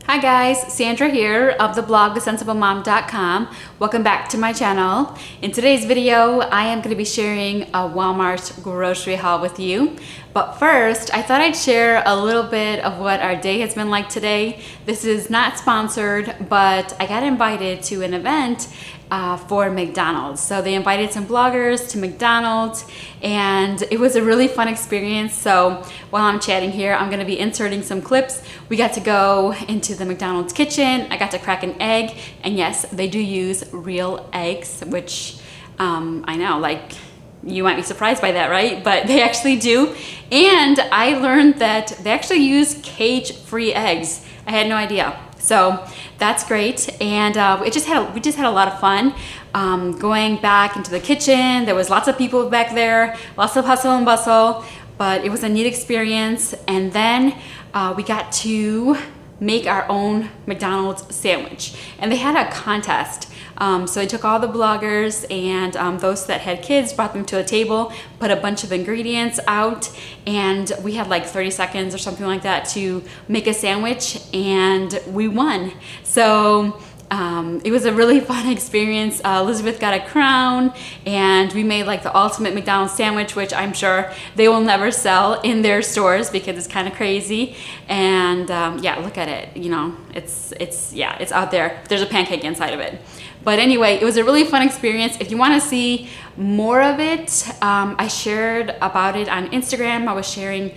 Hi guys, Sandra here of the blog thesensiblemom.com. Welcome back to my channel. In today's video, I am going to be sharing a Walmart grocery haul with you. But first, I thought I'd share a little bit of what our day has been like today. This is not sponsored, but I got invited to an event for McDonald's. So they invited some bloggers to McDonald's and it was a really fun experience. So while I'm chatting here, I'm gonna be inserting some clips. We got to go into the McDonald's kitchen. I got to crack an egg, and yes, they do use real eggs, which I know, like, you might be surprised by that, right? But they actually do. And I learned that they actually use cage-free eggs. I had no idea. So that's great, and we just had a lot of fun going back into the kitchen. There was lots of people back there, lots of hustle and bustle, but it was a neat experience. And then we got to make our own McDonald's sandwich, and they had a contest. So they took all the bloggers and those that had kids, brought them to a table, put a bunch of ingredients out, and we had like 30 seconds or something like that to make a sandwich, and we won. So it was a really fun experience. Elizabeth got a crown, and we made like the ultimate McDonald's sandwich, which I'm sure they will never sell in their stores because it's kind of crazy. And yeah, look at it. You know, it's out there. There's a pancake inside of it. But anyway, it was a really fun experience. If you want to see more of it, I shared about it on Instagram. I was sharing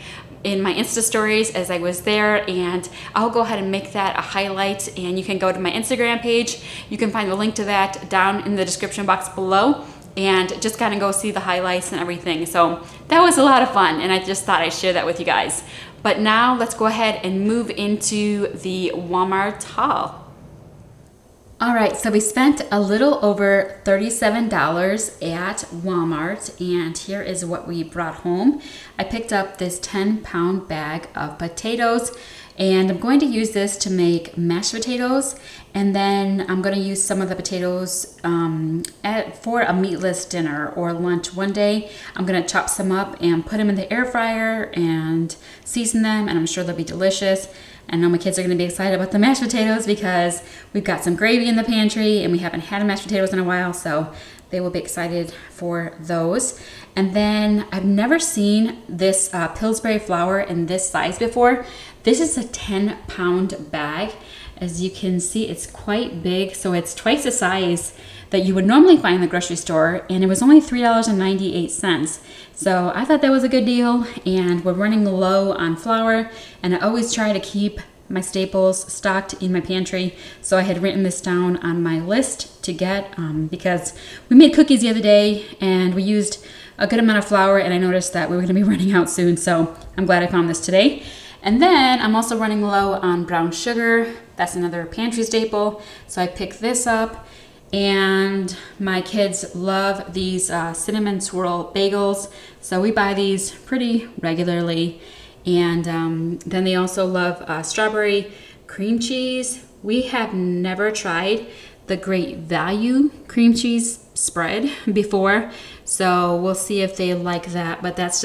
in my Insta stories as I was there, and I'll go ahead and make that a highlight, and you can go to my Instagram page. You can find the link to that down in the description box below, and just kind of go see the highlights and everything. So that was a lot of fun, and I just thought I'd share that with you guys. But now let's go ahead and move into the Walmart haul. All right, so we spent a little over $37 at Walmart, and here is what we brought home. I picked up this 10-pound bag of potatoes, and I'm going to use this to make mashed potatoes, and then I'm going to use some of the potatoes for a meatless dinner or lunch one day. I'm going to chop some up and put them in the air fryer and season them, and I'm sure they'll be delicious. I know my kids are going to be excited about the mashed potatoes because we've got some gravy in the pantry and we haven't had mashed potatoes in a while, so they will be excited for those. And then I've never seen this Pillsbury flour in this size before. This is a 10-pound bag. As you can see, it's quite big, so it's twice the size that you would normally find in the grocery store, and it was only $3.98. So I thought that was a good deal, and we're running low on flour, and I always try to keep my staples stocked in my pantry. So I had written this down on my list to get because we made cookies the other day and we used a good amount of flour, and I noticed that we were going to be running out soon, so I'm glad I found this today. And then I'm also running low on brown sugar. That's another pantry staple, so I picked this up. And my kids love these cinnamon swirl bagels, so we buy these pretty regularly. And then they also love strawberry cream cheese. We have never tried the Great Value cream cheese spread before, so we'll see if they like that, but that's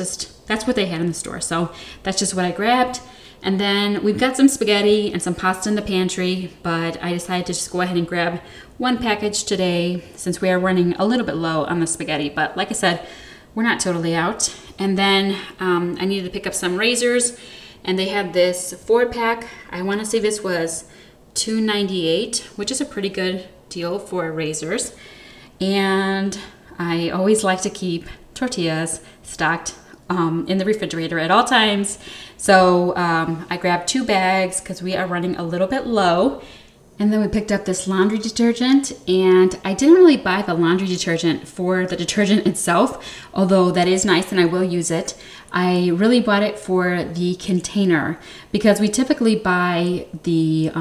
what they had in the store, so that's just what I grabbed. And then we've got some spaghetti and some pasta in the pantry, but I decided to just go ahead and grab one package today since we are running a little bit low on the spaghetti. But like I said, we're not totally out. And then I needed to pick up some razors, and they had this 4-pack. I want to say this was $2.98, which is a pretty good deal for razors. And I always like to keep tortillas stocked in the refrigerator at all times. So I grabbed 2 bags because we are running a little bit low. And then we picked up this laundry detergent, and I didn't really buy the laundry detergent for the detergent itself, although that is nice and I will use it. I really bought it for the container because we typically buy the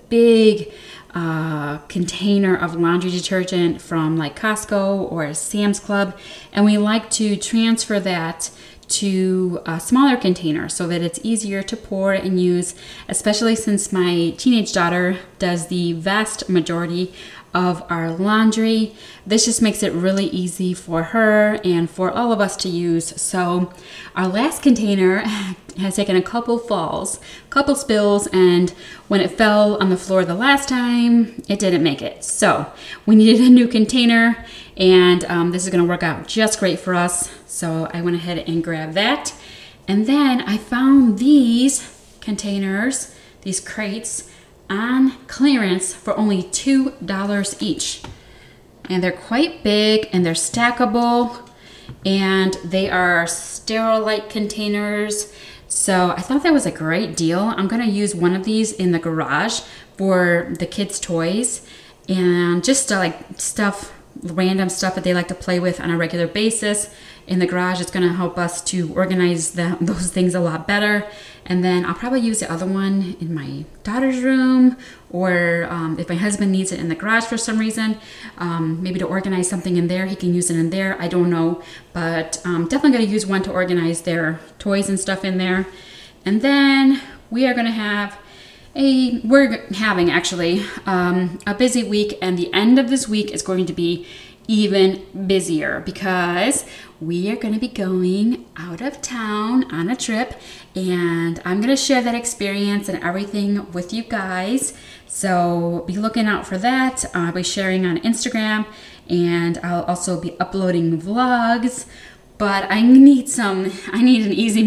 big container of laundry detergent from like Costco or Sam's Club, and we like to transfer that to a smaller container so that it's easier to pour and use, especially since my teenage daughter does the vast majority of our laundry. This just makes it really easy for her and for all of us to use. So our last container has taken a couple falls, couple spills, and when it fell on the floor the last time, it didn't make it. So we needed a new container, and this is gonna work out just great for us. So I went ahead and grabbed that. And then I found these containers, these crates, on clearance for only $2 each. And they're quite big and they're stackable, and they are Sterilite containers. So I thought that was a great deal. I'm gonna use one of these in the garage for the kids' toys and just like random stuff that they like to play with on a regular basis. In the garage, it's gonna help us to organize those things a lot better. And then I'll probably use the other one in my daughter's room, or if my husband needs it in the garage for some reason, maybe to organize something in there, he can use it in there. I don't know, but definitely gonna use one to organize their toys and stuff in there. And then we're having actually a busy week, and the end of this week is going to be even busier because we are going to be going out of town on a trip, and I'm going to share that experience and everything with you guys. So be looking out for that. I'll be sharing on Instagram, and I'll also be uploading vlogs. But I need an easy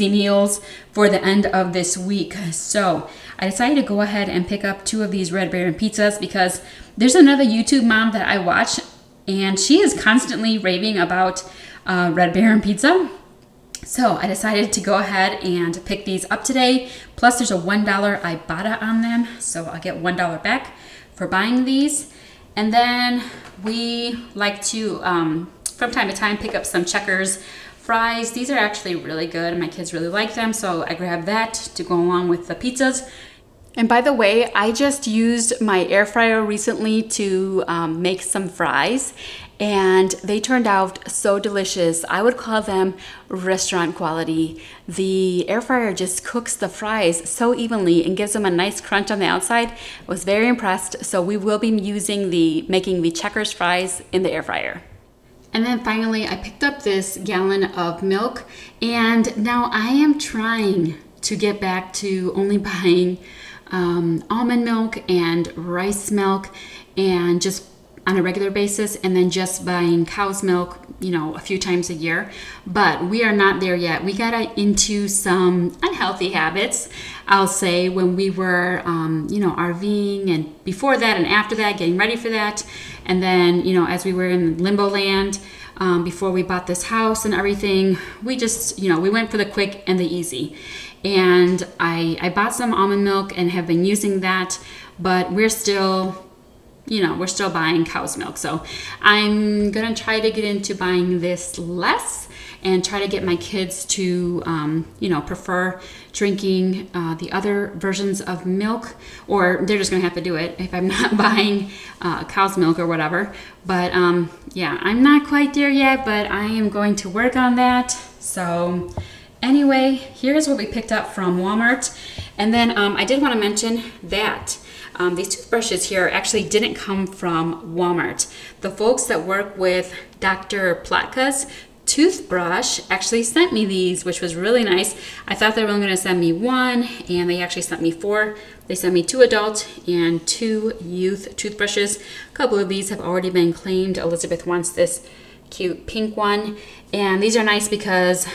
meals for the end of this week. So I decided to go ahead and pick up 2 of these Red Baron pizzas because there's another YouTube mom that I watch, and she is constantly raving about Red Baron pizza. So I decided to go ahead and pick these up today. Plus there's a $1 Ibotta on them, so I'll get $1 back for buying these. And then we like to, from time to time, pick up some Checkers fries. These are actually really good, and my kids really like them, so I grabbed that to go along with the pizzas. And by the way, I just used my air fryer recently to make some fries, and they turned out so delicious. I would call them restaurant quality. The air fryer just cooks the fries so evenly and gives them a nice crunch on the outside. I was very impressed, so we will be making the Checkers fries in the air fryer. And then finally, I picked up this gallon of milk, and now I am trying to get back to only buying almond milk and rice milk, and just on a regular basis, and then just buying cow's milk, you know, a few times a year. But we are not there yet. We got into some unhealthy habits, I'll say, when we were, you know, RVing, and before that and after that, getting ready for that. And then, you know, as we were in limbo land, before we bought this house and everything, we just, you know, we went for the quick and the easy. And I bought some almond milk and have been using that, but we're still, you know, we're still buying cow's milk. So I'm gonna try to get into buying this less and try to get my kids to, you know, prefer drinking the other versions of milk, or they're just gonna have to do it if I'm not buying cow's milk or whatever. But yeah, I'm not quite there yet, but I am going to work on that. So anyway, here's what we picked up from Walmart. And then I did want to mention that these toothbrushes here actually didn't come from Walmart. The folks that work with Dr. Platka's toothbrush actually sent me these, which was really nice. I thought they were only going to send me 1, and they actually sent me 4. They sent me 2 adult and 2 youth toothbrushes. A couple of these have already been claimed. Elizabeth wants this cute pink one, and these are nice because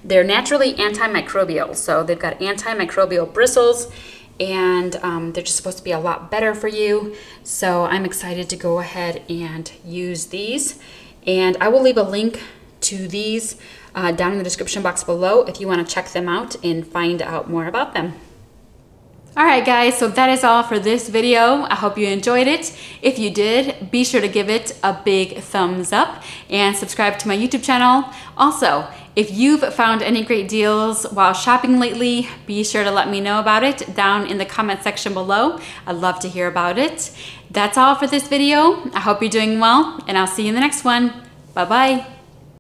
they're naturally antimicrobial. So they've got antimicrobial bristles, and they're just supposed to be a lot better for you. So I'm excited to go ahead and use these, and I will leave a link to these down in the description box below if you want to check them out and find out more about them. Alright guys, so that is all for this video. I hope you enjoyed it. If you did, be sure to give it a big thumbs up and subscribe to my YouTube channel. Also, if you've found any great deals while shopping lately, be sure to let me know about it down in the comment section below. I'd love to hear about it. That's all for this video. I hope you're doing well, and I'll see you in the next one. Bye-bye.